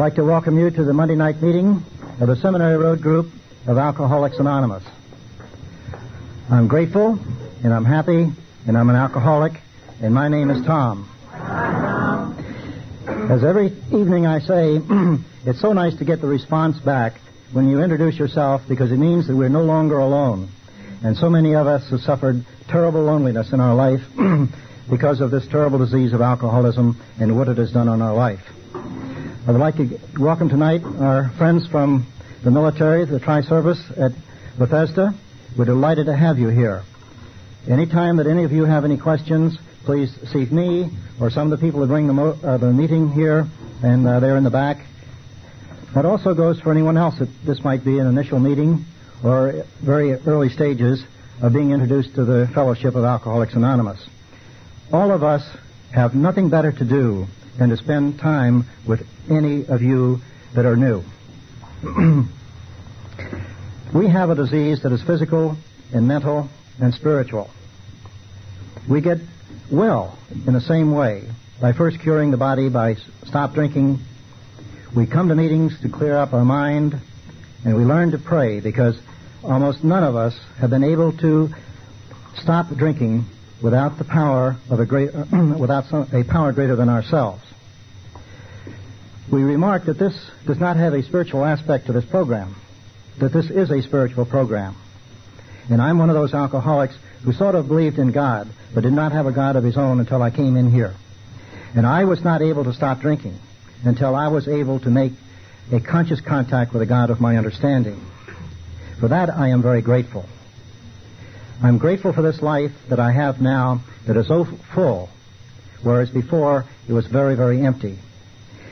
like to welcome you to the Monday night meeting of the Seminary Road Group of Alcoholics Anonymous. I'm grateful, and I'm happy, and I'm an alcoholic, and my name is Tom. As every evening I say, it's so nice to get the response back when you introduce yourself, because it means that we're no longer alone. And so many of us have suffered terrible loneliness in our life because of this terrible disease of alcoholism and what it has done on our life. I would like to welcome tonight our friends from the military, the Tri-Service at Bethesda. We're delighted to have you here. Anytime that any of you have any questions, please see me or some of the people that bring the meeting here, and they're in the back. That also goes for anyone else that this might be an initial meeting or very early stages of being introduced to the Fellowship of Alcoholics Anonymous. All of us have nothing better to do than to spend time with any of you that are new. We have a disease that is physical and mental and spiritual. We get well in the same way by first curing the body by stop drinking. We come to meetings to clear up our mind, and we learn to pray, because almost none of us have been able to stop drinking without the power of a power greater than ourselves. We remark that this does not have a spiritual aspect to this program, that this is a spiritual program. And I'm one of those alcoholics who sort of believed in God, but did not have a God of his own until I came in here. And I was not able to stop drinking until I was able to make a conscious contact with the God of my understanding. For that I am very grateful. I'm grateful for this life that I have now that is so full, whereas before it was very, very empty.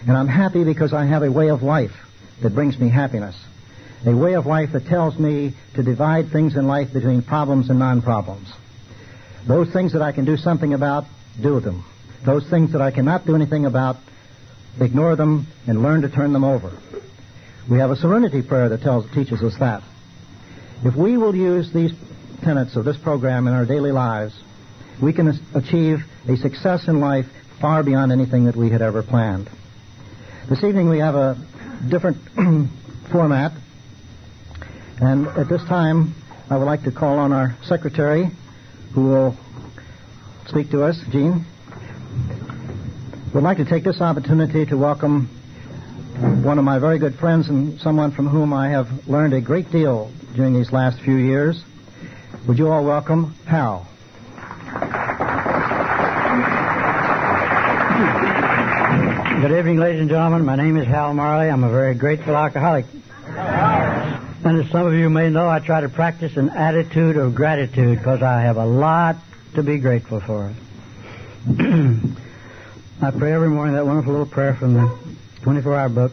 And I'm happy because I have a way of life that brings me happiness. A way of life that tells me to divide things in life between problems and non-problems. Those things that I can do something about, do them. Those things that I cannot do anything about, ignore them and learn to turn them over. We have a serenity prayer that teaches us that. If we will use these tenets of this program in our daily lives, we can achieve a success in life far beyond anything that we had ever planned. This evening we have a different format, and at this time I would like to call on our secretary, who will speak to us, Jean. We'd like to take this opportunity to welcome one of my very good friends and someone from whom I have learned a great deal during these last few years. Would you all welcome Hal? Good evening, ladies and gentlemen. My name is Hal Marley. I'm a very grateful alcoholic. And as some of you may know, I try to practice an attitude of gratitude because I have a lot to be grateful for. I pray every morning that wonderful little prayer from the 24-hour book.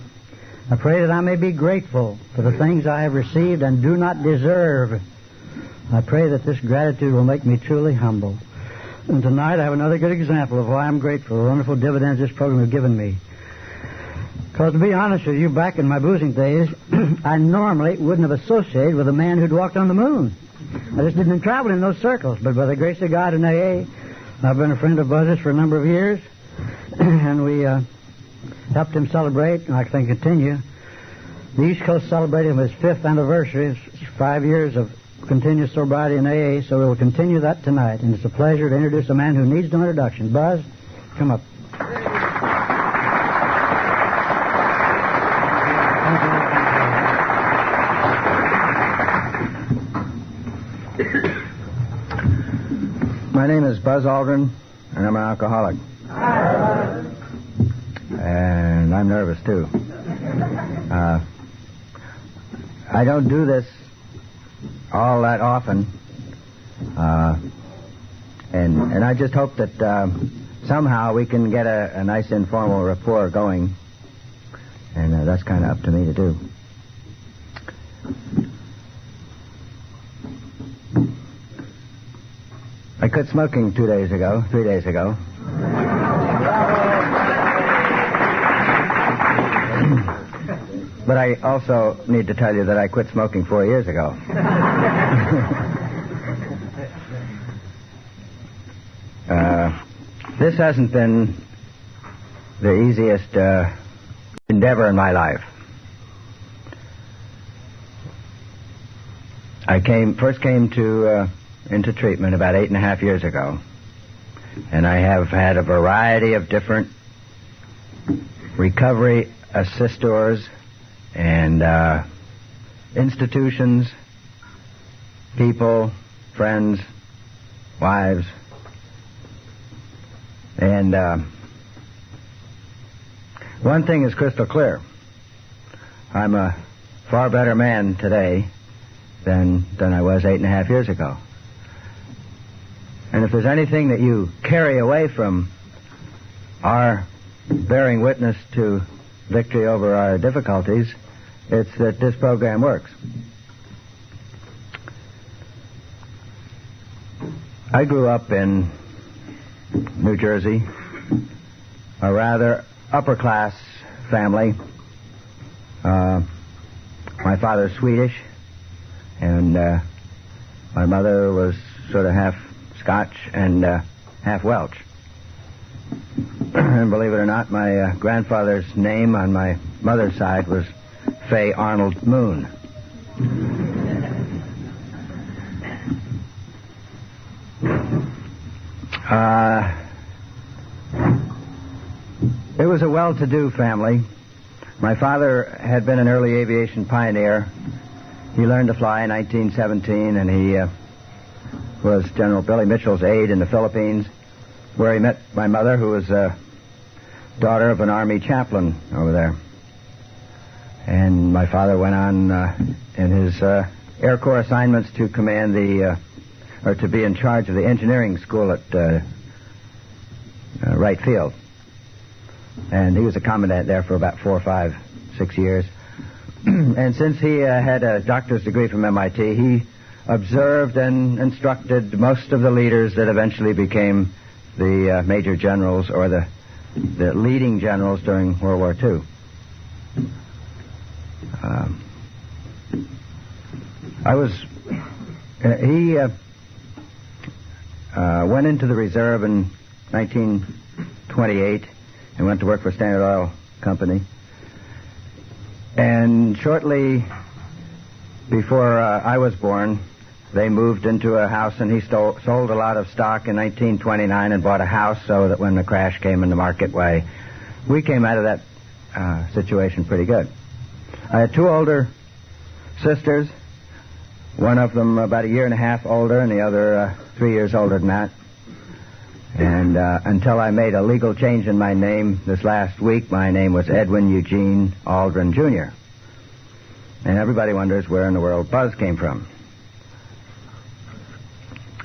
I pray that I may be grateful for the things I have received and do not deserve. I pray that this gratitude will make me truly humble. And tonight I have another good example of why I'm grateful, the wonderful dividends this program has given me. Because to be honest with you, back in my boozing days, I normally wouldn't have associated with a man who'd walked on the moon. I just didn't travel in those circles. But by the grace of God in AA, I've been a friend of Buzz's for a number of years, and we helped him celebrate, and I can continue. The East Coast celebrated his 5th anniversary. It's 5 years of continuous sobriety in AA, so we will continue that tonight. And it's a pleasure to introduce a man who needs no introduction. Buzz, come up. My name is Buzz Aldrin, and I'm an alcoholic. And I'm nervous, too. I don't do this all that often, and I just hope that somehow we can get a nice informal rapport going, and that's kind of up to me to do. I quit smoking 3 days ago. But I also need to tell you that I quit smoking 4 years ago. This hasn't been the easiest endeavor in my life. I first came into treatment about 8.5 years ago, and I have had a variety of different recovery assistors and institutions, people, friends, wives, and one thing is crystal clear. I'm a far better man today than I was 8.5 years ago. And if there's anything that you carry away from our bearing witness to victory over our difficulties, it's that this program works. I grew up in New Jersey, a rather upper-class family. My father's Swedish, and my mother was sort of half Scotch and half Welsh. And believe it or not, my grandfather's name on my mother's side was Fay Arnold Moon. It was a well-to-do family. My father had been an early aviation pioneer. He learned to fly in 1917, and he was General Billy Mitchell's aide in the Philippines, where he met my mother, who was a daughter of an Army chaplain over there. And my father went on in his Air Corps assignments to command or to be in charge of the engineering school at Wright Field. And he was a commandant there for about 4, 5, 6 years. And since he had a doctor's degree from MIT, he observed and instructed most of the leaders that eventually became the major generals or the leading generals during World War II. He went into the reserve in 1928 and went to work for Standard Oil Company. And shortly before I was born, they moved into a house, and he sold a lot of stock in 1929 and bought a house so that when the crash came in the market, we came out of that situation pretty good. I had 2 older sisters, one of them about 1.5 years older and the other 3 years older than that. And until I made a legal change in my name this last week, my name was Edwin Eugene Aldrin, Jr. And everybody wonders where in the world Buzz came from.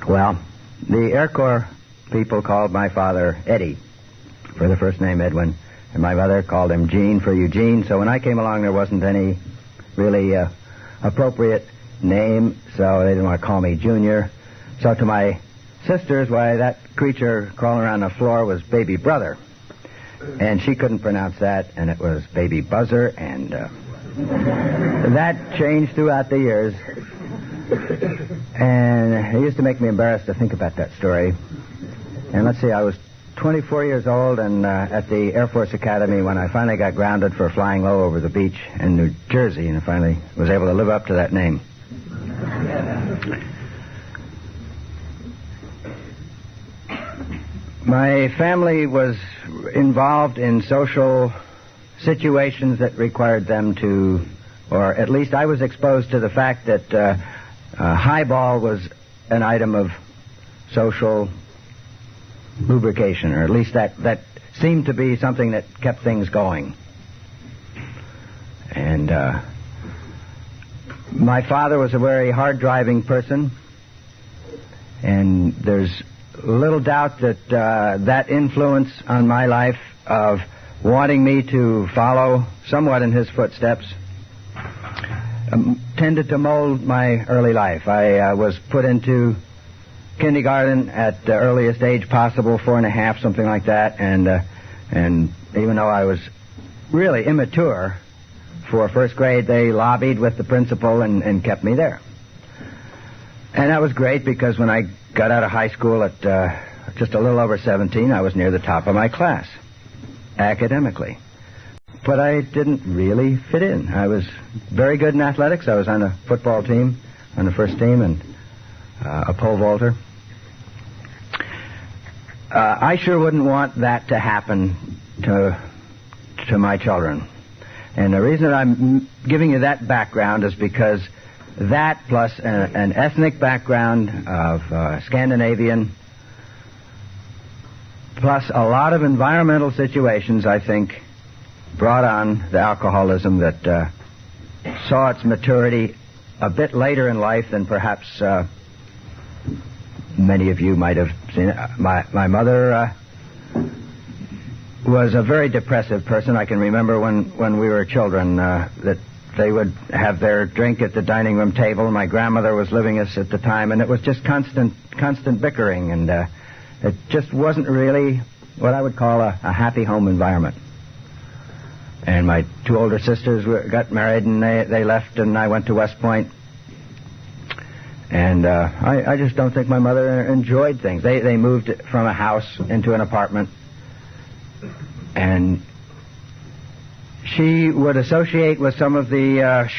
Well, the Air Corps people called my father Eddie for the first name Edwin, and my mother called him Gene for Eugene. So when I came along, there wasn't any really appropriate name, so they didn't want to call me Junior. So to my sisters, that creature crawling around the floor was Baby Brother. And she couldn't pronounce that, and it was Baby Buzzer, and that changed throughout the years. And it used to make me embarrassed to think about that story. And let's see, I was 24 years old and at the Air Force Academy when I finally got grounded for flying low over the beach in New Jersey, and I finally was able to live up to that name. My family was involved in social situations that required them to, or at least I was exposed to the fact that highball was an item of social lubrication, or at least that seemed to be something that kept things going. And my father was a very hard-driving person, and there's little doubt that that influence on my life of wanting me to follow somewhat in his footsteps tended to mold my early life. I was put into kindergarten at the earliest age possible, 4 and a half, something like that, and even though I was really immature for first grade, they lobbied with the principal and kept me there. And that was great because when I got out of high school at just a little over 17, I was near the top of my class, academically. but I didn't really fit in. I was very good in athletics. I was on a football team, on the first team, and a pole vaulter. I sure wouldn't want that to happen to my children. And the reason that I'm giving you that background is because that plus an ethnic background of Scandinavian, plus a lot of environmental situations, I think, brought on the alcoholism that saw its maturity a bit later in life than perhaps many of you might have seen it. My mother was a very depressive person. I can remember when we were children that they would have their drink at the dining room table. My grandmother was living us at the time, and it was just constant bickering, and it just wasn't really what I would call a happy home environment. And my two older sisters got married, and they left, and I went to West Point. And I just don't think my mother enjoyed things. They moved from a house into an apartment, and she would associate with some of the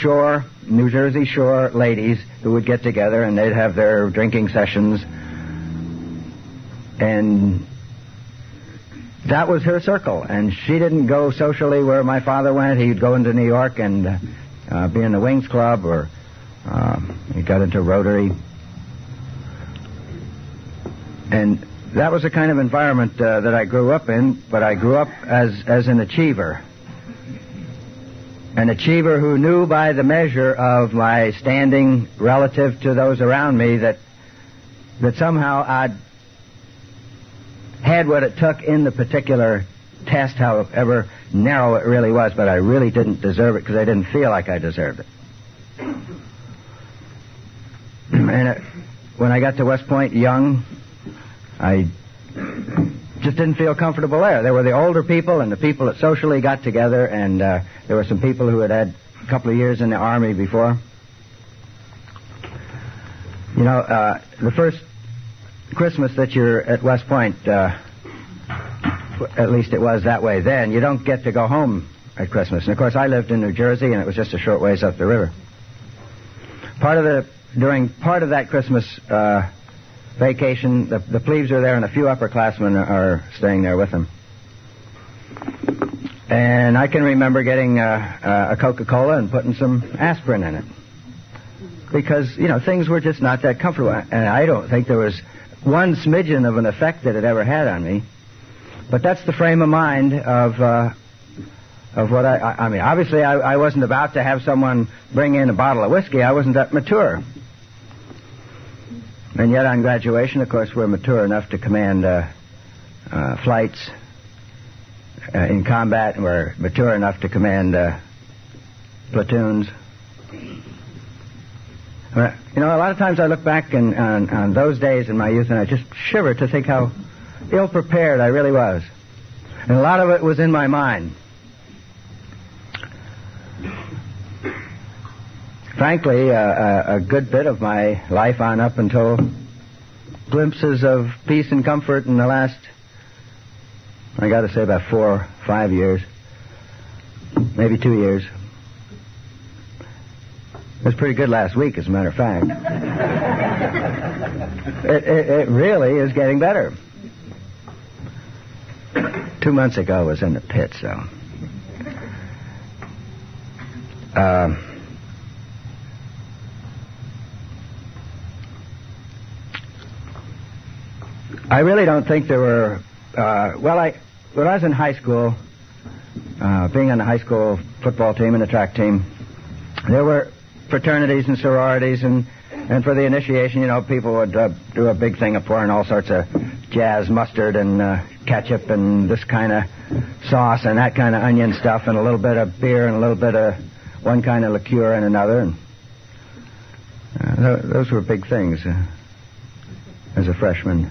New Jersey shore ladies who would get together, and they'd have their drinking sessions. And that was her circle, and she didn't go socially where my father went. He'd go into New York and be in the Wings Club, or he got into Rotary. And that was the kind of environment that I grew up in, but I grew up as an achiever. An achiever who knew by the measure of my standing relative to those around me that somehow I'd had what it took in the particular test, however narrow it really was, but I really didn't deserve it because I didn't feel like I deserved it. And when I got to West Point young, I just didn't feel comfortable there. There were the older people and the people that socially got together, and there were some people who had a couple of years in the Army before. You know, the first Christmas that you're at West Point, at least it was that way then, you don't get to go home at Christmas. And, of course, I lived in New Jersey, and it was just a short ways up the river. During part of that Christmas vacation, the plebes are there, and a few upperclassmen are staying there with them. And I can remember getting a Coca-Cola and putting some aspirin in it. Because, you know, things were just not that comfortable. And I don't think there was one smidgen of an effect that it ever had on me. But that's the frame of mind of what I mean, obviously I wasn't about to have someone bring in a bottle of whiskey. I wasn't that mature. And yet on graduation, of course, we're mature enough to command flights in combat, and we're mature enough to command platoons. You know, a lot of times I look back on those days in my youth, and I just shiver to think how ill-prepared I really was. And a lot of it was in my mind. Frankly, a good bit of my life on up until glimpses of peace and comfort in the last, I got to say, about 4 or 5 years, maybe 2 years. It was pretty good last week, as a matter of fact. It really is getting better. 2 months ago, I was in the pit, so. I really don't think there were. When I was in high school, being on the high school football team and the track team, there were fraternities and sororities, and for the initiation, you know, people would do a big thing of pouring all sorts of jazz mustard and ketchup and this kind of sauce and that kind of onion stuff, and a little bit of beer and a little bit of one kind of liqueur and another. And those were big things as a freshman.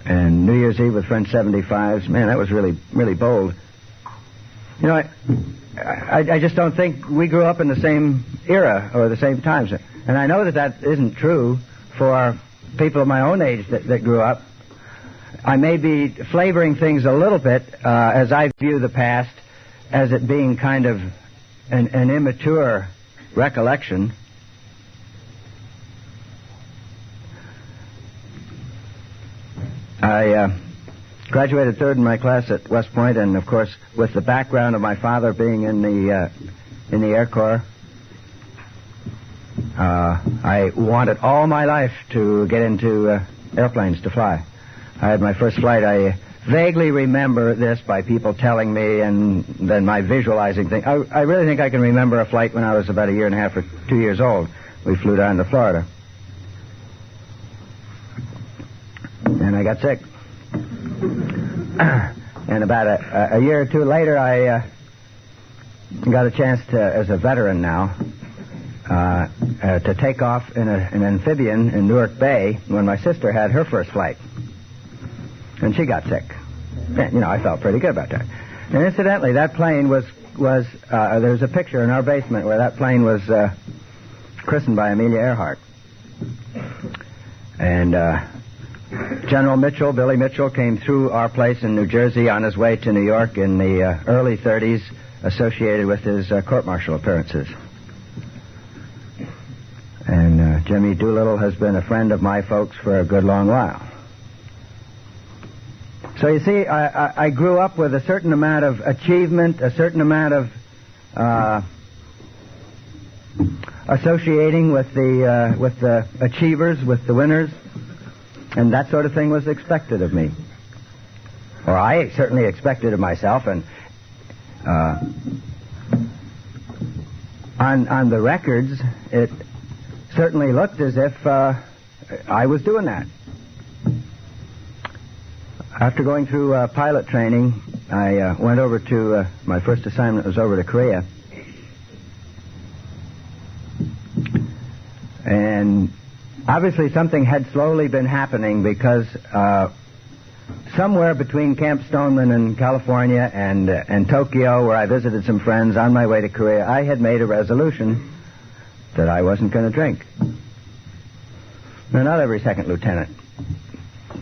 And New Year's Eve with French 75s, man, that was really, really bold. You know, I just don't think we grew up in the same era or the same times. And I know that isn't true for people of my own age that grew up. I may be flavoring things a little bit as I view the past, as it being kind of an immature recollection. I graduated third in my class at West Point, and of course, with the background of my father being in the Air Corps, I wanted all my life to get into airplanes to fly. I had my first flight. I vaguely remember this by people telling me, and then my visualizing thing. I really think I can remember a flight when I was about a year and a half or 2 years old. We flew down to Florida. And I got sick. And about a year or two later, I got a chance to, as a veteran now, to take off in an amphibian in Newark Bay when my sister had her first flight. And she got sick. And, I felt pretty good about that. And incidentally, that plane was there's a picture in our basement where that plane was christened by Amelia Earhart. And General Mitchell, Billy Mitchell, came through our place in New Jersey on his way to New York in the early 30s, associated with his court-martial appearances. And Jimmy Doolittle has been a friend of my folks for a good long while. So you see, I grew up with a certain amount of achievement, a certain amount of associating with the achievers, with the winners, and that sort of thing was expected of me. Or I certainly expected of myself, and on the records, it certainly looked as if I was doing that. After going through pilot training, I went over to, my first assignment was over to Korea. And obviously something had slowly been happening because somewhere between Camp Stoneman in California and Tokyo, where I visited some friends on my way to Korea, I had made a resolution that I wasn't going to drink. Now, not every second lieutenant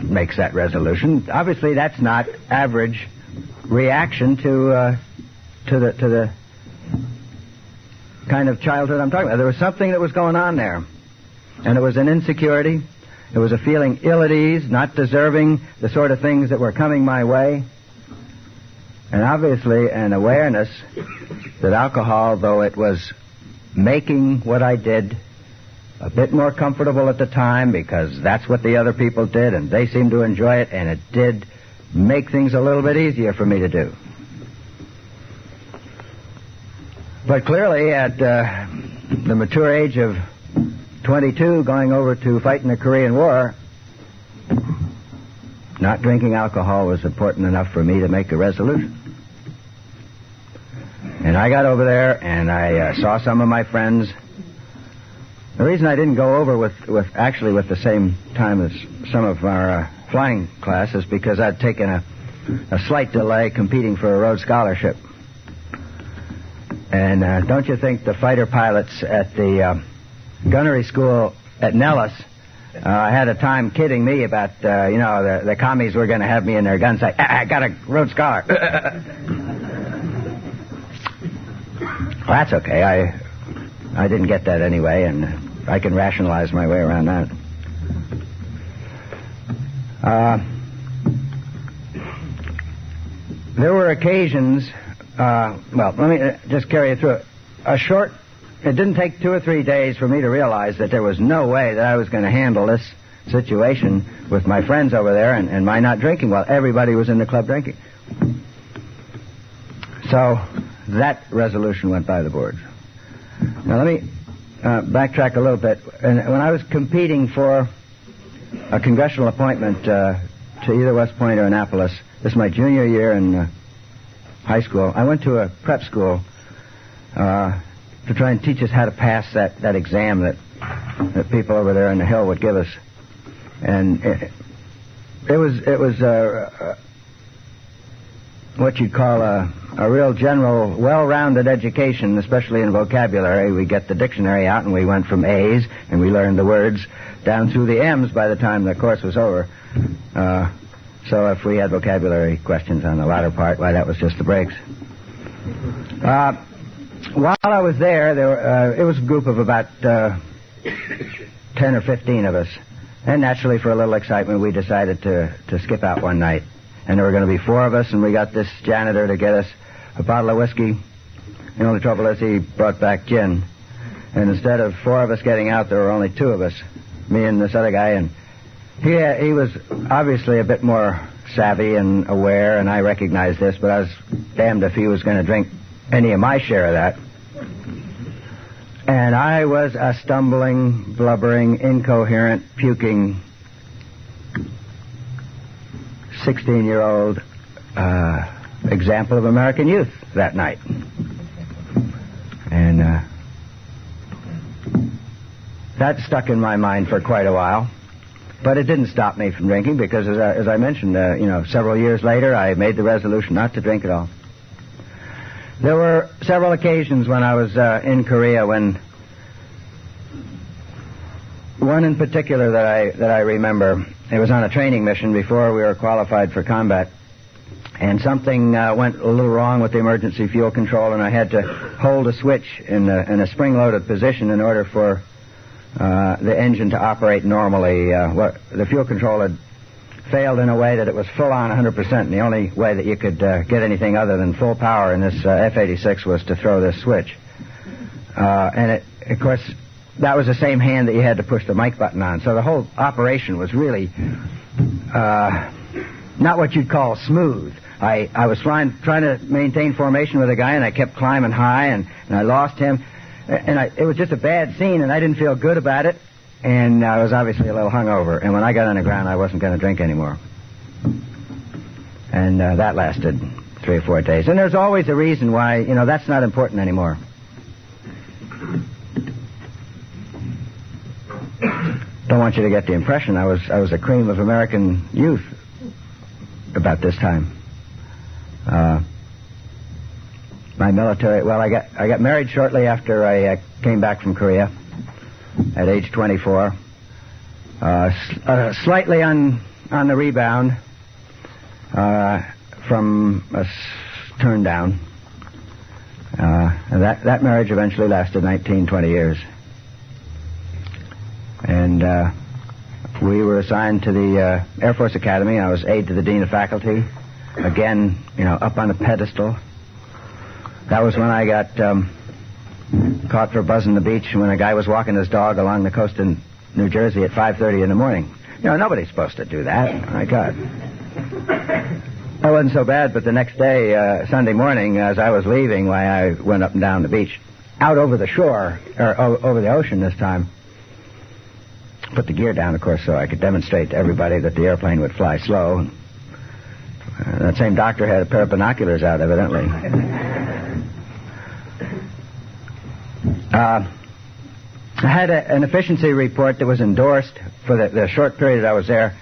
makes that resolution. Obviously, that's not average reaction to the kind of childhood I'm talking about. There was something that was going on there, and it was an insecurity. It was a feeling ill at ease, not deserving the sort of things that were coming my way, and obviously an awareness that alcohol, though it was making what I did a bit more comfortable at the time because that's what the other people did and they seemed to enjoy it, and it did make things a little bit easier for me to do. But clearly at the mature age of 22, going over to fight in the Korean War, not drinking alcohol was important enough for me to make a resolution. And I got over there and I saw some of my friends. The reason I didn't go over with the same time as some of our flying class is because I'd taken a slight delay competing for a Rhodes Scholarship. And don't you think the fighter pilots at the gunnery school at Nellis had a time kidding me about, the commies were going to have me in their gun sight. I got a Rhodes Scholar. Well, that's okay. I didn't get that anyway, and I can rationalize my way around that. There were occasions, let me just carry you through it. It didn't take 2 or 3 days for me to realize that there was no way that I was going to handle this situation with my friends over there and my not drinking while everybody was in the club drinking. So that resolution went by the boards. Now let me backtrack a little bit. And when I was competing for a congressional appointment to either West Point or Annapolis, this is my junior year in high school, I went to a prep school to try and teach us how to pass that exam that people over there in the Hill would give us. And it was what you'd call a real general, well-rounded education, especially in vocabulary. We get the dictionary out, and we went from A's, and we learned the words down through the M's by the time the course was over. So if we had vocabulary questions on the latter part, why, that was just the breaks. While I was there it was a group of about 10 or 15 of us. And naturally, for a little excitement, we decided to skip out one night. And there were going to be 4 of us, and we got this janitor to get us a bottle of whiskey. The only trouble is he brought back gin. And instead of 4 of us getting out, there were only 2 of us, me and this other guy. And he was obviously a bit more savvy and aware, and I recognized this, but I was damned if he was going to drink any of my share of that. And I was a stumbling, blubbering, incoherent, puking 16-year-old example of American youth that night. And that stuck in my mind for quite a while. But it didn't stop me from drinking because, as I mentioned, several years later, I made the resolution not to drink at all. There were several occasions when I was in Korea when one in particular that I remember. It was on a training mission before we were qualified for combat, and something went a little wrong with the emergency fuel control, and I had to hold a switch in a spring-loaded position in order for the engine to operate normally. The fuel control had failed in a way that it was full on 100%, and the only way that you could get anything other than full power in this F-86 was to throw this switch. And of course, that was the same hand that you had to push the mic button on, so the whole operation was really not what you'd call smooth. I was trying to maintain formation with a guy, and I kept climbing high, and I lost him. And it was just a bad scene, and I didn't feel good about it, and I was obviously a little hungover. And when I got on the ground, I wasn't going to drink anymore. And that lasted 3 or 4 days. And there's always a reason why, that's not important anymore. Don't want you to get the impression I was a cream of American youth about this time. My military, I got married shortly after I came back from Korea at age 24. Slightly on the rebound from a turn down. And that marriage eventually lasted 19, 20 years. And we were assigned to the Air Force Academy. I was aide to the Dean of Faculty. Again, up on a pedestal. That was when I got caught for buzzing the beach when a guy was walking his dog along the coast in New Jersey at 5:30 in the morning. Nobody's supposed to do that. My God. That wasn't so bad, but the next day, Sunday morning, as I was leaving, I went up and down the beach, out over the shore, or over the ocean this time. Put the gear down, of course, so I could demonstrate to everybody that the airplane would fly slow. That same doctor had a pair of binoculars out, evidently. I had an efficiency report that was endorsed for the short period that I was there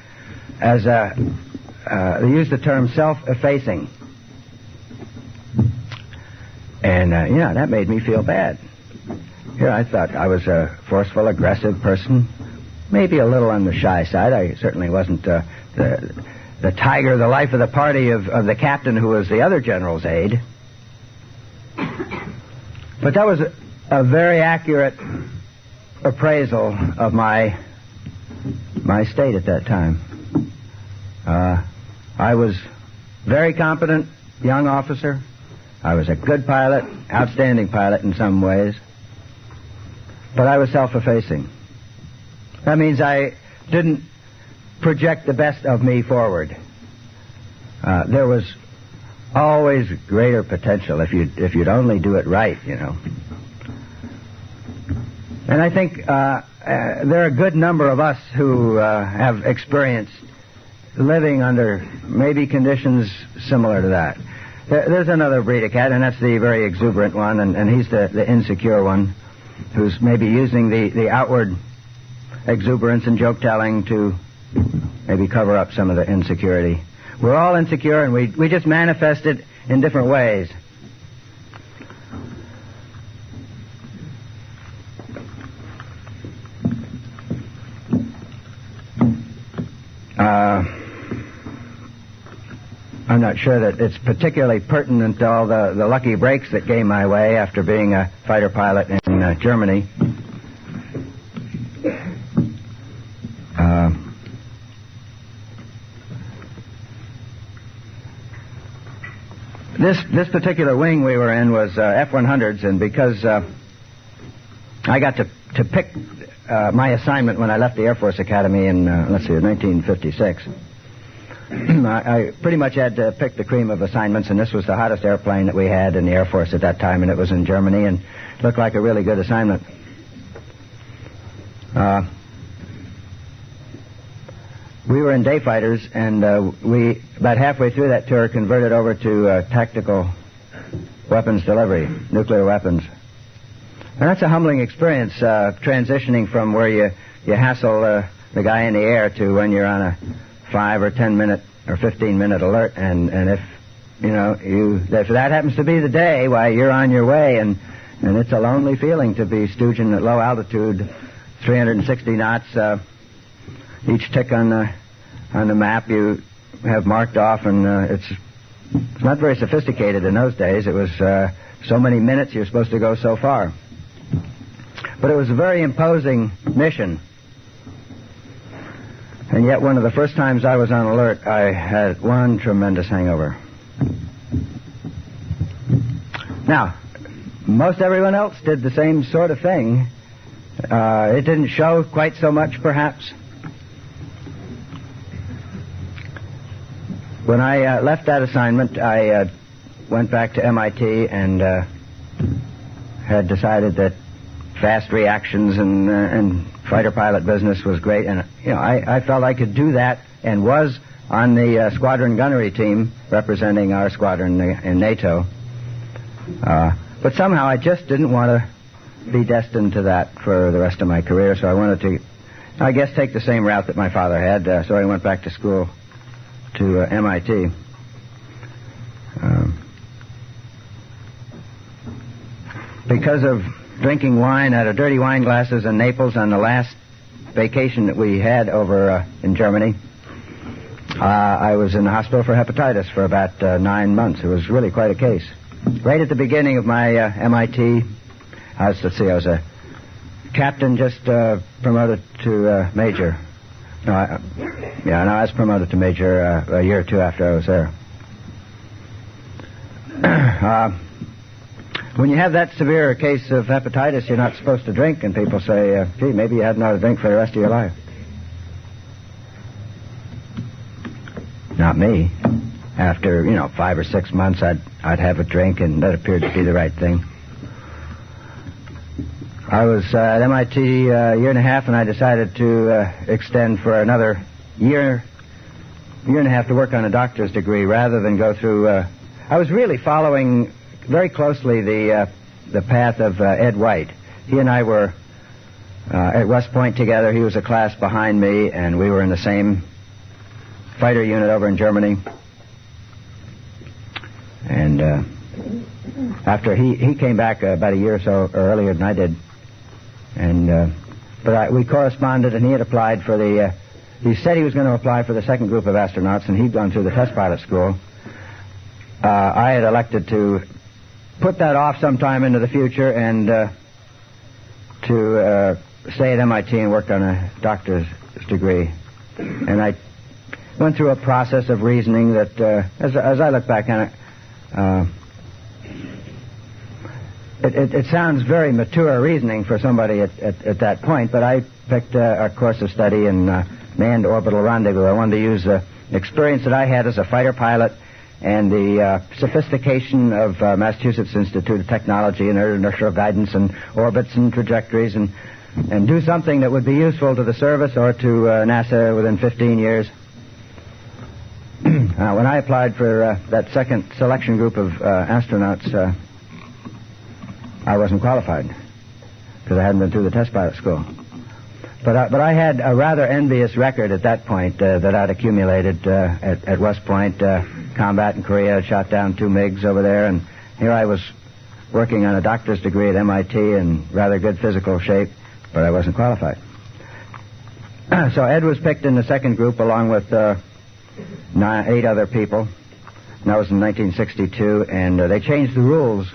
as they used the term self-effacing. And, that made me feel bad. I thought I was a forceful, aggressive person, maybe a little on the shy side. I certainly wasn't the tiger, the life of the party of the captain who was the other general's aide. But that was a very accurate appraisal of my state at that time. I was very competent young officer. I was a good pilot, outstanding pilot in some ways. But I was self-effacing. That means I didn't project the best of me forward. There was always greater potential if you'd only do it right, And I think there are a good number of us who have experienced living under maybe conditions similar to that. There's another breed of cat, and that's the very exuberant one, and he's the insecure one, who's maybe using the outward exuberance and joke-telling to maybe cover up some of the insecurity. We're all insecure, and we just manifest it in different ways. I'm not sure that it's particularly pertinent to all the lucky breaks that came my way after being a fighter pilot in Germany. This particular wing we were in was F-100s, and because I got to pick my assignment when I left the Air Force Academy in, 1956, I pretty much had to pick the cream of assignments, and this was the hottest airplane that we had in the Air Force at that time, and it was in Germany, and looked like a really good assignment. We were in day fighters, and we, about halfway through that tour, converted over to tactical weapons delivery, nuclear weapons. And that's a humbling experience, transitioning from where you hassle the guy in the air to when you're on a 5 or 10 minute or 15 minute alert, and if if that happens to be the day, why, you're on your way, and it's a lonely feeling to be stooging at low altitude, 360 knots. Each tick on the map you have marked off, and it's not very sophisticated in those days. It was so many minutes, you're supposed to go so far. But it was a very imposing mission. And yet, one of the first times I was on alert, I had one tremendous hangover. Now, most everyone else did the same sort of thing. It didn't show quite so much, perhaps. When I left that assignment, I went back to MIT and had decided that fast reactions and fighter pilot business was great, and I felt I could do that, and was on the squadron gunnery team representing our squadron in NATO. But somehow I just didn't want to be destined to that for the rest of my career, so I wanted to, I guess, take the same route that my father had, so I went back to school to MIT. Because of drinking wine out of dirty wine glasses in Naples on the last vacation that we had over in Germany, I was in the hospital for hepatitis for about 9 months. It was really quite a case. Right at the beginning of my MIT, I was a captain, just promoted to major. I was promoted to major a year or two after I was there. When you have that severe a case of hepatitis, you're not supposed to drink, and people say, gee, maybe you hadn't ought to drink for the rest of your life. Not me. After, 5 or 6 months, I'd have a drink, and that appeared to be the right thing. I was at MIT a year and a half, and I decided to extend for another year and a half to work on a doctor's degree rather than go through... I was really following very closely the path of Ed White. He and I were at West Point together. He was a class behind me, and we were in the same fighter unit over in Germany. And after he came back about a year or so earlier than I did, and we corresponded, and he had applied for the... he said he was going to apply for the second group of astronauts, and he'd gone through the test pilot school. I had elected to put that off sometime into the future and to stay at MIT and work on a doctor's degree. And I went through a process of reasoning that, as I look back on it, it sounds very mature reasoning for somebody at that point, but I picked a course of study in manned orbital rendezvous. I wanted to use the experience that I had as a fighter pilot and the sophistication of Massachusetts Institute of Technology and inertial guidance and orbits and trajectories and do something that would be useful to the service or to NASA within 15 years. When I applied for that second selection group of astronauts, I wasn't qualified because I hadn't been through the test pilot school. But I had a rather envious record at that point that I'd accumulated at West Point. Combat in Korea, shot down 2 MiGs over there, and here I was working on a doctor's degree at MIT in rather good physical shape, but I wasn't qualified. So Ed was picked in the second group along with 8 other people. And that was in 1962, and they changed the rules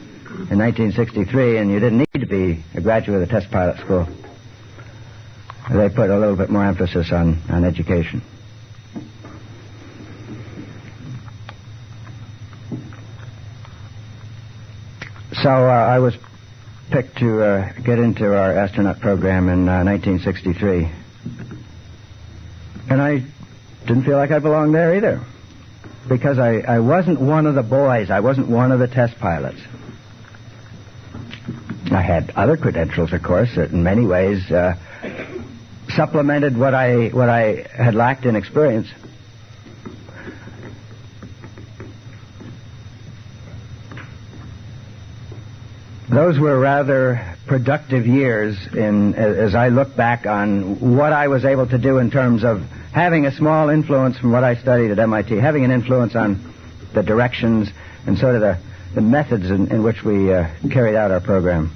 in 1963, and you didn't need to be a graduate of the test pilot school. They put a little bit more emphasis on education. So I was picked to get into our astronaut program in 1963. And I didn't feel like I belonged there either, because I wasn't one of the boys. I wasn't one of the test pilots. I had other credentials, of course, that in many ways supplemented what I had lacked in experience. Those were rather productive years as I look back on what I was able to do in terms of having a small influence from what I studied at MIT, having an influence on the directions and sort of the methods in which we carried out our program.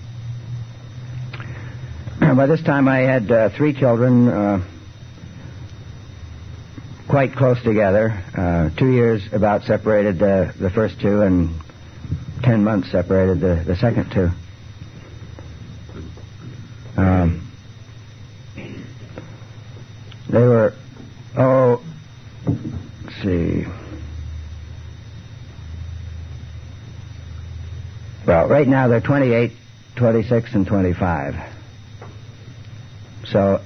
By this time I had 3 children quite close together. 2 years about separated the first 2, and 10 months separated the second 2. They were, let's see. Well, right now they're 28, 26, and 25. So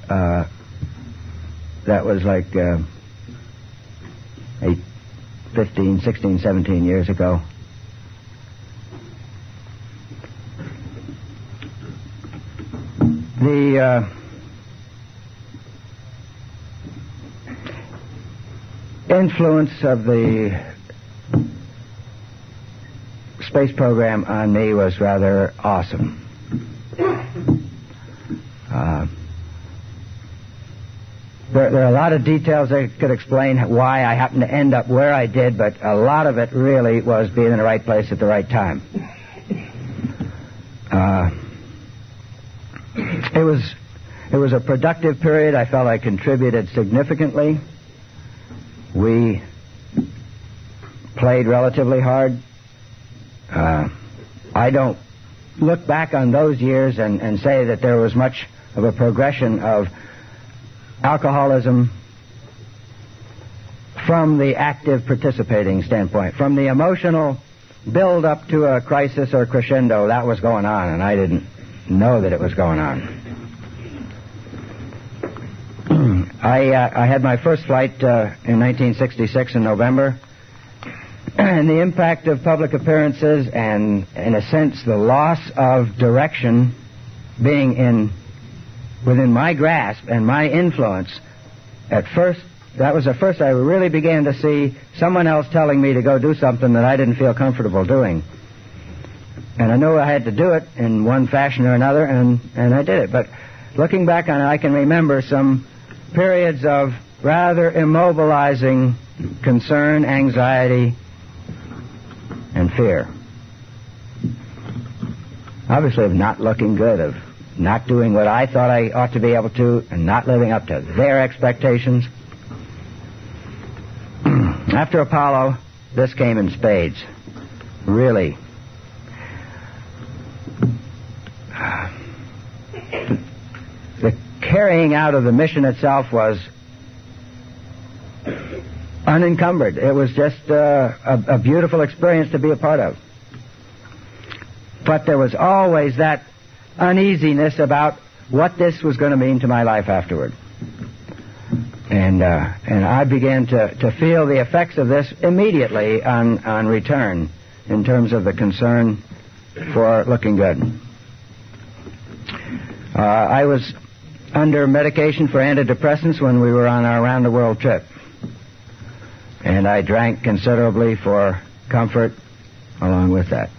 that was like 15, 16, 17 years ago. The influence of the space program on me was rather awesome. There are a lot of details I could explain why I happened to end up where I did, but a lot of it really was being in the right place at the right time. It was a productive period. I felt I contributed significantly. We played relatively hard. I don't look back on those years and say that there was much of a progression of alcoholism from the active participating standpoint. From the emotional build up to a crisis or crescendo, that was going on, and I didn't know that it was going on. I had my first flight in 1966 in November, and the impact of public appearances and, in a sense, the loss of direction being within my grasp and my influence, at first, that was the first I really began to see someone else telling me to go do something that I didn't feel comfortable doing. And I knew I had to do it in one fashion or another, and I did it. But looking back on it, I can remember some periods of rather immobilizing concern, anxiety, and fear. Obviously of not looking good, of not doing what I thought I ought to be able to, and not living up to their expectations. After Apollo, this came in spades. Really. The carrying out of the mission itself was unencumbered. It was just a beautiful experience to be a part of. But there was always that uneasiness about what this was going to mean to my life afterward. And I began to feel the effects of this immediately on return in terms of the concern for looking good. I was under medication for antidepressants when we were on our round-the-world trip. And I drank considerably for comfort along with that.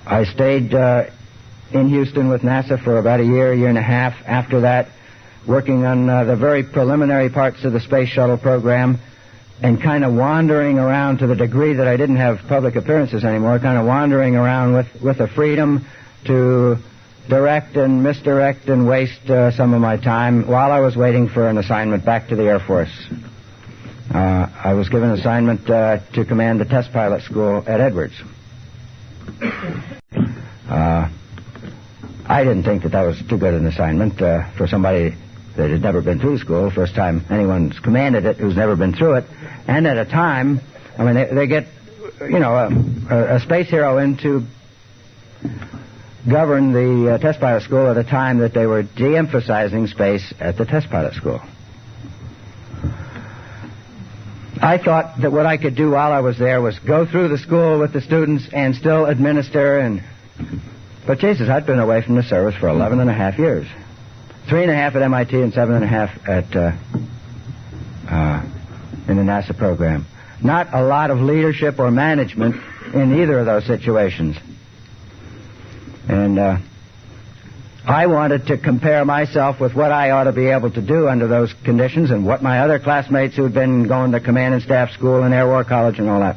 I stayed in Houston with NASA for about a year and a half after that, working on the very preliminary parts of the space shuttle program, and kind of wandering around to the degree that I didn't have public appearances anymore, kind of wandering around with the freedom to direct and misdirect and waste some of my time while I was waiting for an assignment back to the Air Force. I was given an assignment to command the test pilot school at Edwards. I didn't think that was too good an assignment for somebody that had never been through the school. First time anyone's commanded it who's never been through it. And at a time, I mean, they get, a space hero in to govern the test pilot school at a time that they were de-emphasizing space at the test pilot school. I thought that what I could do while I was there was go through the school with the students and still administer. But Jesus, I'd been away from the service for 11 and a half years. 3.5 at MIT and 7.5 in the NASA program. Not a lot of leadership or management in either of those situations. And I wanted to compare myself with what I ought to be able to do under those conditions and what my other classmates who had been going to command and staff school and Air War College and all that.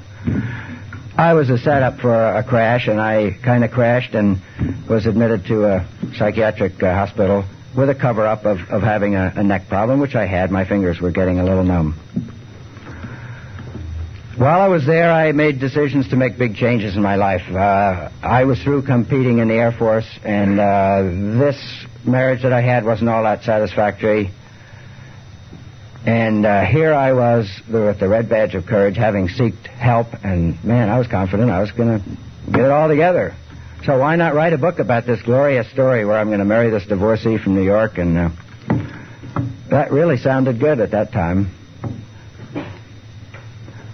I was a setup for a crash, and I kind of crashed and was admitted to a psychiatric hospital with a cover-up of having a neck problem, which I had. My fingers were getting a little numb. While I was there, I made decisions to make big changes in my life. I was through competing in the Air Force, and this marriage that I had wasn't all that satisfactory. And here I was with the red badge of courage, having sought help, and, man, I was confident I was going to get it all together. So why not write a book about this glorious story where I'm going to marry this divorcee from New York? And that really sounded good at that time.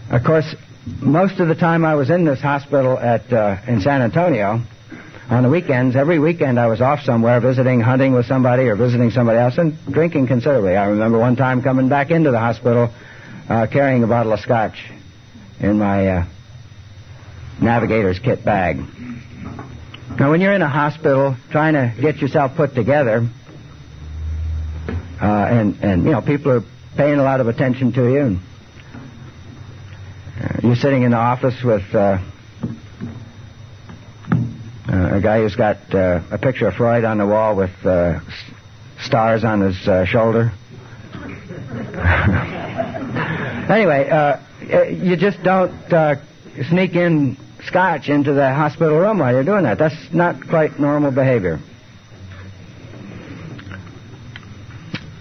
Of course, most of the time I was in this hospital in San Antonio, on the weekends, every weekend I was off somewhere visiting, hunting with somebody or visiting somebody else and drinking considerably. I remember one time coming back into the hospital carrying a bottle of scotch in my navigator's kit bag. Now, when you're in a hospital trying to get yourself put together, and people are paying a lot of attention to you, and you're sitting in the office with a guy who's got a picture of Freud on the wall with stars on his shoulder. Anyway, you just don't sneak in scotch into the hospital room while you're doing that. That's not quite normal behavior.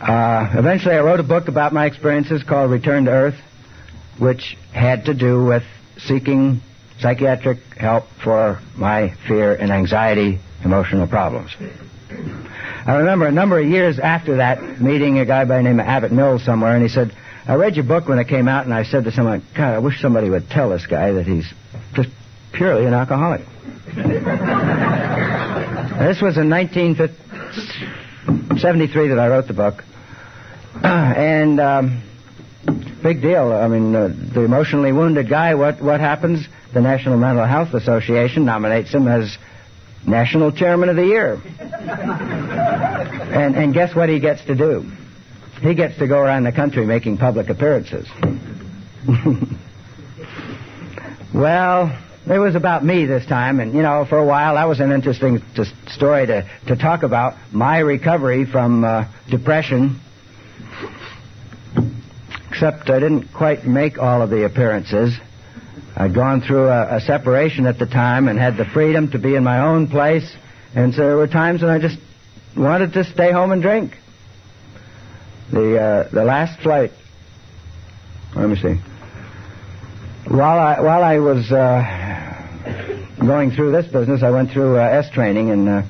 Eventually I wrote a book about my experiences called Return to Earth, which had to do with seeking psychiatric help for my fear and anxiety emotional problems. I remember a number of years after that meeting a guy by the name of Abbott Mills somewhere, and he said, I read your book when it came out, and I said to someone, God, I wish somebody would tell this guy that he's just purely an alcoholic. This was in 1973 that I wrote the book. And big deal. I mean, the emotionally wounded guy, what happens? The National Mental Health Association nominates him as National Chairman of the Year. And guess what he gets to do? He gets to go around the country making public appearances. Well, it was about me this time, and, for a while that was an interesting story to talk about, my recovery from depression. Except I didn't quite make all of the appearances. I'd gone through a separation at the time and had the freedom to be in my own place, and so there were times when I just wanted to stay home and drink. The last flight, let me see. While I was going through this business, I went through S training, and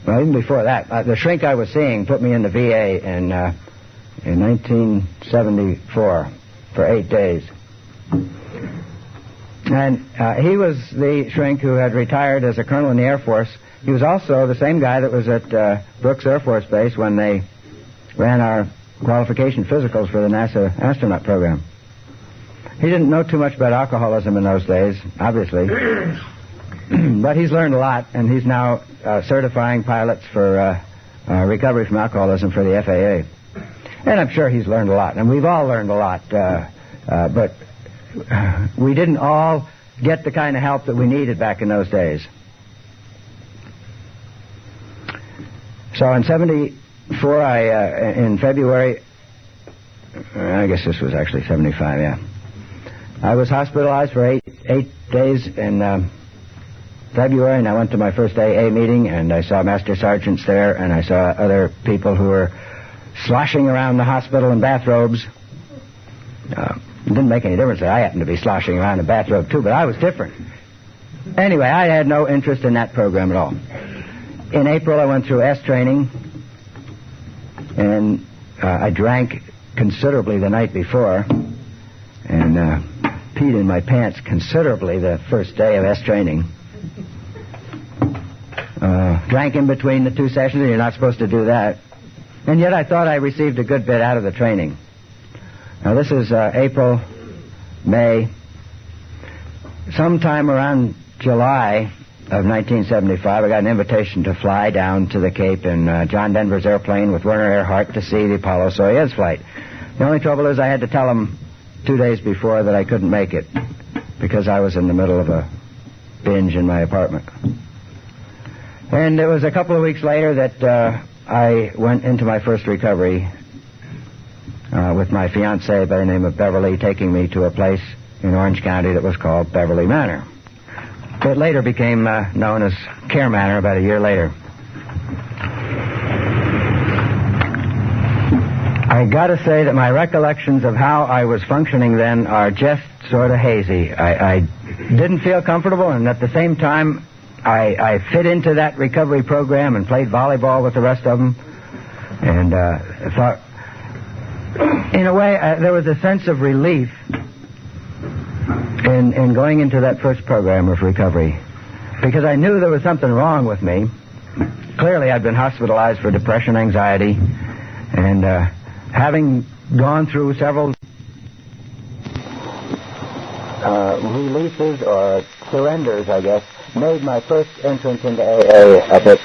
even before that, the shrink I was seeing put me in the VA in 1974 for 8 days. And he was the shrink who had retired as a colonel in the Air Force. He was also the same guy that was at Brooks Air Force Base when they ran our qualification physicals for the NASA astronaut program. He didn't know too much about alcoholism in those days, obviously. But he's learned a lot, and he's now certifying pilots for recovery from alcoholism for the FAA. And I'm sure he's learned a lot, and we've all learned a lot. But we didn't all get the kind of help that we needed back in those days. So in 74, in February, I guess this was actually 75, yeah. I was hospitalized for eight days in February, and I went to my first AA meeting, and I saw master sergeants there, and I saw other people who were sloshing around the hospital in bathrobes. It didn't make any difference that I happened to be sloshing around in a bathrobe, too, but I was different. Anyway, I had no interest in that program at all. In April, I went through S training, and I drank considerably the night before, and peed in my pants considerably the first day of S training. Drank in between the two sessions, and you're not supposed to do that. And yet I thought I received a good bit out of the training. Now, this is April, May. Sometime around July of 1975, I got an invitation to fly down to the Cape in John Denver's airplane with Werner Erhard to see the Apollo-Soyuz flight. The only trouble is I had to tell him 2 days before that I couldn't make it because I was in the middle of a binge in my apartment. And it was a couple of weeks later that I went into my first recovery with my fiancée by the name of Beverly, taking me to a place in Orange County that was called Beverly Manor. It later became known as Care Manor about a year later. I got to say that my recollections of how I was functioning then are just sort of hazy. I didn't feel comfortable, and at the same time, I fit into that recovery program and played volleyball with the rest of them, and thought, in a way, there was a sense of relief in going into that first program of recovery, because I knew there was something wrong with me. Clearly, I'd been hospitalized for depression, anxiety, and having gone through several releases or surrenders, I guess, made my first entrance into AA a bit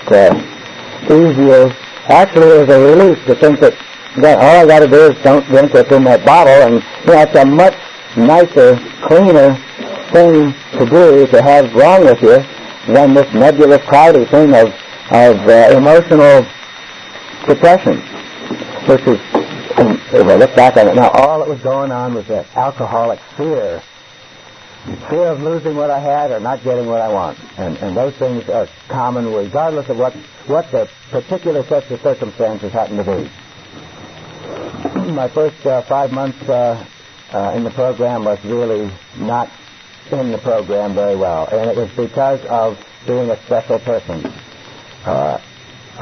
easier. Actually, it was a relief to think that all I got to do is don't drink what's in that bottle, and it's a much nicer, cleaner thing to do to have wrong with you than this nebulous, cloudy thing of emotional depression, which is, if I look back on it now, all that was going on was that alcoholic fear of losing what I had or not getting what I want. And those things are common regardless of what the particular sets of circumstances happen to be. My first 5 months in the program was really not in the program very well, and it was because of being a special person. I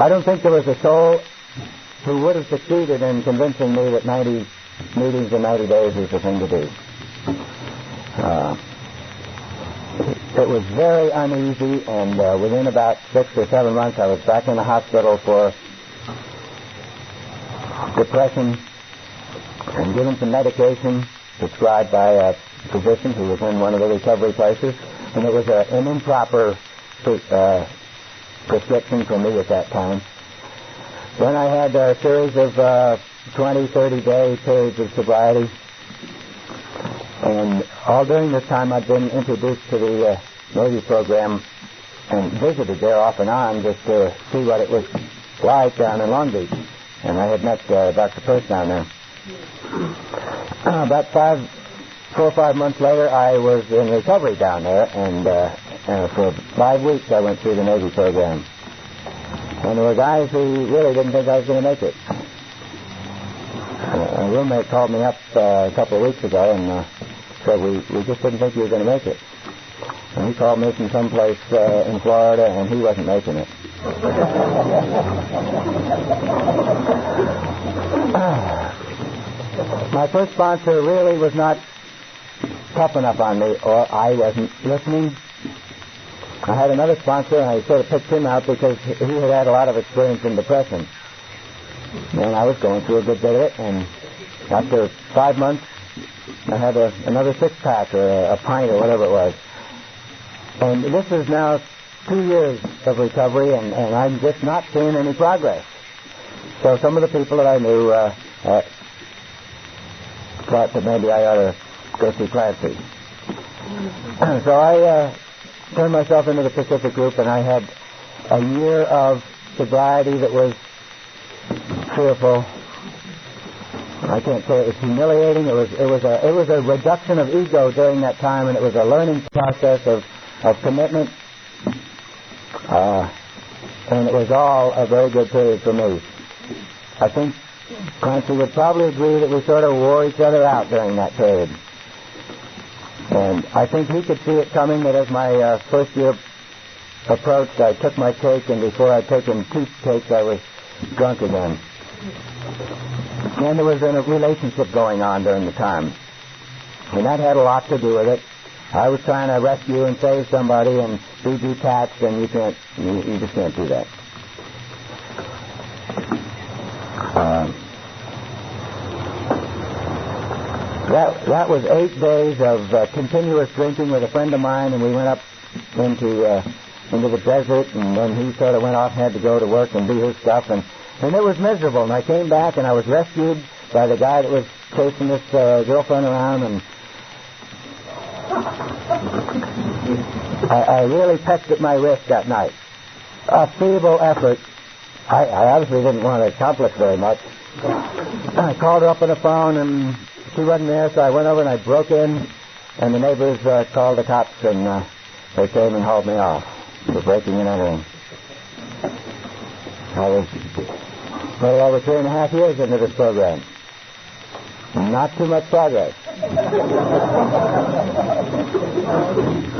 don't think there was a soul who would have succeeded in convincing me that 90 meetings in 90 days is the thing to do. It was very uneasy, and within about 6 or 7 months I was back in the hospital for depression and given some medication prescribed by a physician who was in one of the recovery places, and it was an improper prescription for me at that time. Then I had a series of 20, 30-day periods of sobriety, and all during this time I'd been introduced to the Navy program and visited there off and on just to see what it was like down in Long Beach. And I had met Dr. Peirce down there. About 4 or 5 months later, I was in recovery down there, and for 5 weeks I went through the Navy program. And there were guys who really didn't think I was going to make it. A roommate called me up a couple of weeks ago and said, we just didn't think you were going to make it. And he called me from someplace in Florida, and he wasn't making it. My first sponsor really was not tough enough on me, or I wasn't listening. I had another sponsor, and I sort of picked him out because he had a lot of experience in depression. And I was going through a good bit of it, and after 5 months, I had another 6-pack or a pint or whatever it was. And this is now 2 years of recovery, and I'm just not seeing any progress. So some of the people that I knew thought that maybe I ought to go see Clancy. So I turned myself into the Pacific Group, and I had a year of sobriety that was fearful. I can't say it was humiliating. It was a reduction of ego during that time, and it was a learning process of commitment. And it was all a very good period for me. I think Clancy would probably agree that we sort of wore each other out during that period. And I think he could see it coming that as my first year approached, I took my cake, and before I'd taken 2 cakes, I was drunk again. And there was a relationship going on during the time. And that had a lot to do with it. I was trying to rescue and save somebody and be detached, and you just can't do that. That was 8 days of continuous drinking with a friend of mine, and we went up into the desert, and then he sort of went off and had to go to work and do his stuff, and it was miserable. And I came back, and I was rescued by the guy that was chasing this girlfriend around, and I really pecked at my wrist that night. A feeble effort. I obviously didn't want to accomplish very much. I called her up on the phone, and she wasn't there, so I went over and I broke in, and the neighbors called the cops, and they came and hauled me off for breaking and entering. I was a little over 3.5 years into this program. Not too much progress.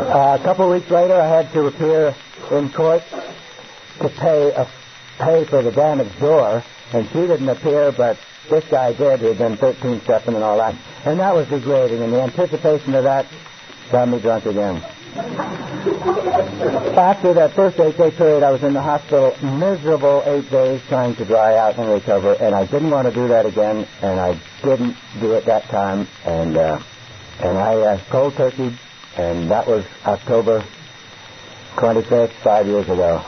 A couple of weeks later, I had to appear in court to pay for the damaged door, and she didn't appear, but this guy did, who had been 13-stepping and all that. And that was degrading, and the anticipation of that got me drunk again. After that first 8-day period, I was in the hospital, miserable 8 days trying to dry out and recover, and I didn't want to do that again, and I didn't do it that time, and I cold turkeyed, and that was October 25th, 5 years ago.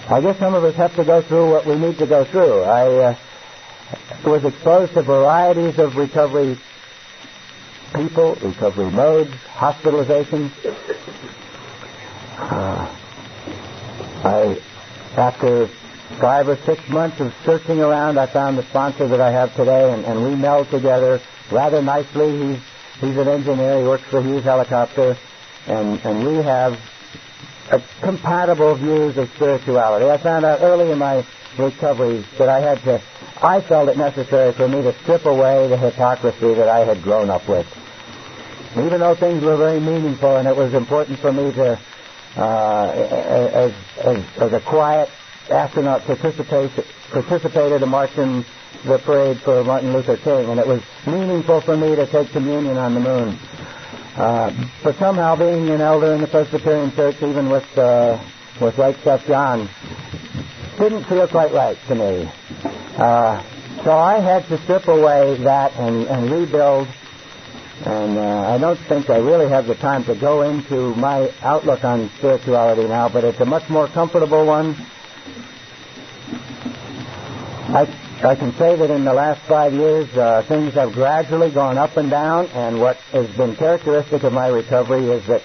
I guess some of us have to go through what we need to go through. I was exposed to varieties of recovery people, recovery modes, hospitalizations. After 5 or 6 months of searching around, I found the sponsor that I have today, and we meld together rather nicely. He's an engineer. He works for Hughes Helicopter, and we have compatible views of spirituality. I found out early in my recovery that I felt it necessary for me to strip away the hypocrisy that I had grown up with. Even though things were very meaningful, and it was important for me to, as a quiet astronaut, participated in marching the parade for Martin Luther King, and it was meaningful for me to take communion on the moon. But somehow, being an elder in the Presbyterian Church, even with Right Stuff John, didn't feel quite right to me. So I had to strip away that and rebuild. And I don't think I really have the time to go into my outlook on spirituality now, but it's a much more comfortable one. I can say that in the last 5 years, things have gradually gone up and down, and what has been characteristic of my recovery is that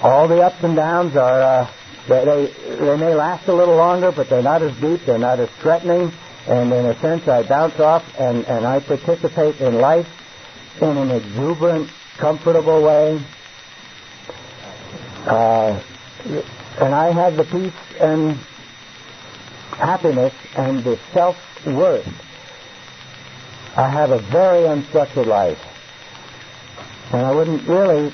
all the ups and downs are, they may last a little longer, but they're not as deep, they're not as threatening, and in a sense I bounce off and I participate in life in an exuberant, comfortable way. And I have the peace and happiness and the self-worth. I have a very unstructured life. And I wouldn't really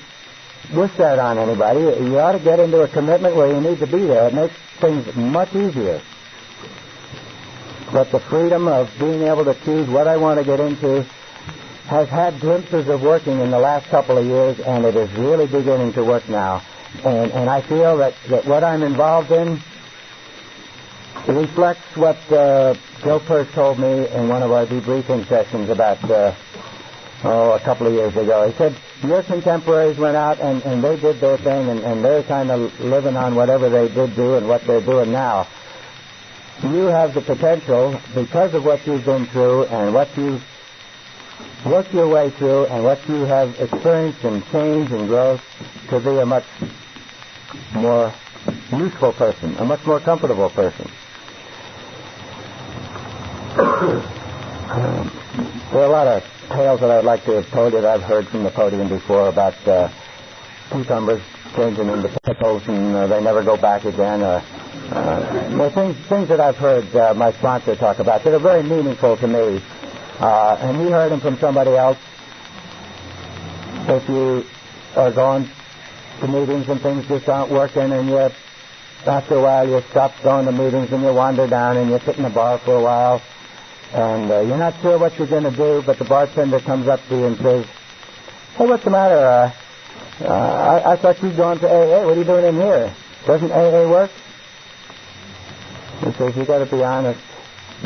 wish that on anybody. You ought to get into a commitment where you need to be there. It makes things much easier. But the freedom of being able to choose what I want to get into has had glimpses of working in the last couple of years, and it is really beginning to work now. And I feel that what I'm involved in reflects what Joe Purse told me in one of our debriefing sessions about, a couple of years ago. He said, your contemporaries went out and they did their thing, and they're kind of living on whatever they did do and what they're doing now. You have the potential, because of what you've been through and what you've worked your way through and what you have experienced in change and growth, to be a much more useful person, a much more comfortable person. There are a lot of tales that I'd like to have told you that I've heard from the podium before about cucumbers changing into pickles and they never go back again. Things that I've heard my sponsor talk about that are very meaningful to me. And he heard them from somebody else. If you are going to meetings and things just aren't working and after a while you stop going to meetings and you wander down and you sit in the bar for a while and you're not sure what you're going to do, but the bartender comes up to you and says, "Hey, what's the matter? I thought you'd gone to AA. What are you doing in here? Doesn't AA work?" He says, "You got to be honest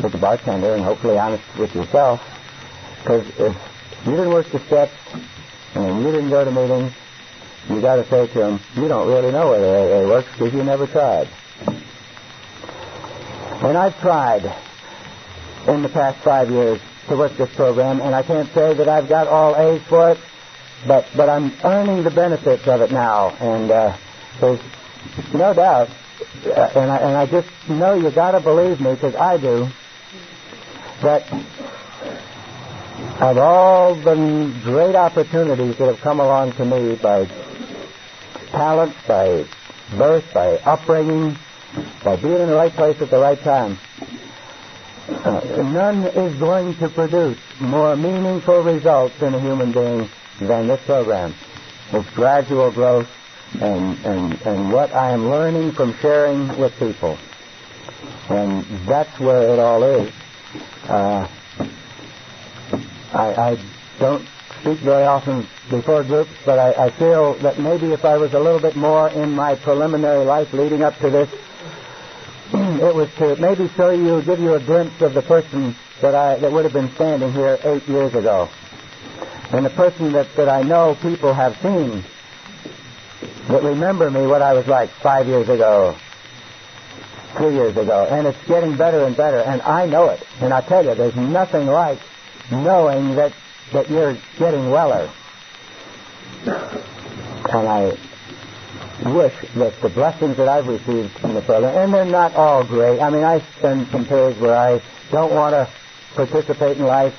with the bartender and hopefully honest with yourself, because if you didn't work the steps and you didn't go to meetings, you got to say to him, you don't really know whether AA works because you never tried." And I've tried in the past 5 years to work this program, and I can't say that I've got all A's for it, but I'm earning the benefits of it now, and there's no doubt, and I just know you got to believe me, because I do, that of all the great opportunities that have come along to me by talent, by birth, by upbringing, by being in the right place at the right time, none is going to produce more meaningful results in a human being than this program. It's gradual growth and what I am learning from sharing with people. And that's where it all is. I don't speak very often before groups, but I feel that maybe if I was a little bit more in my preliminary life leading up to this, it was to maybe give you a glimpse of the person that would have been standing here 8 years ago. And the person that I know people have seen, that remember me what I was like 5 years ago, 3 years ago. And it's getting better and better, and I know it. And I tell you, there's nothing like knowing that you're getting weller. And I wish that the blessings that I've received from the program, and they're not all great. I mean, I spend some periods where I don't want to participate in life,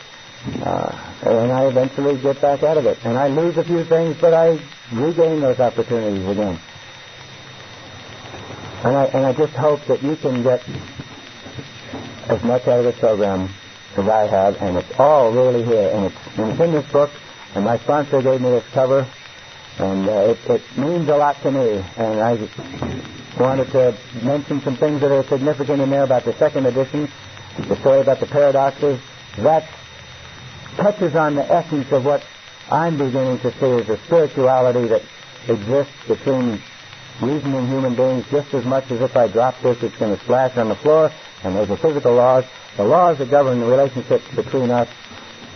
and I eventually get back out of it. And I lose a few things, but I regain those opportunities again. And I just hope that you can get as much out of this program as I have, and it's all really here. And it's in this book, and my sponsor gave me this cover, and it means a lot to me. And I wanted to mention some things that are significant in there about the second edition, the story about the paradoxes. That touches on the essence of what I'm beginning to see as a spirituality that exists between reasoning human beings just as much as if I drop this, it's going to splash on the floor, and there's the physical laws. The laws that govern the relationships between us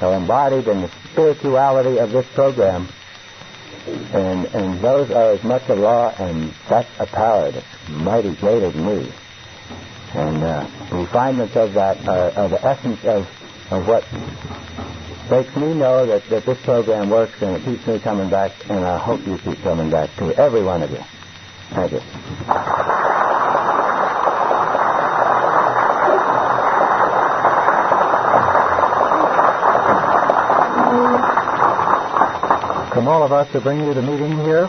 are embodied in the spirituality of this program, and those are as much a law, and that's a power that's mighty greater than me. And refinements of that are the essence of what makes me know that this program works, and it keeps me coming back, and I hope you keep coming back, to every one of you. Thank you. From all of us who bring you the meeting here,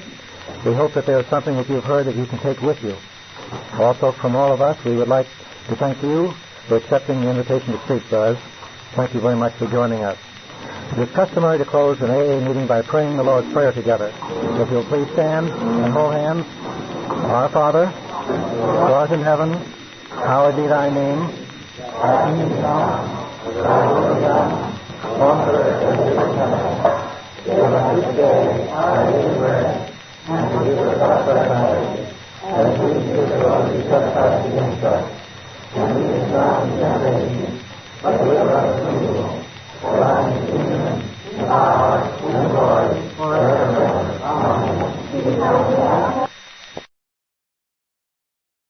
we hope that there is something that you've heard that you can take with you. Also, from all of us, we would like to thank you for accepting the invitation to speak to us. Thank you very much for joining us. It is customary to close an AA meeting by praying the Lord's Prayer together. If you'll please stand and hold hands. Our Father, who art in heaven, hallowed be thy name. Thy kingdom come, thy will be done, on earth as it is in heaven. Give us this day our daily bread, and forgive us our trespasses,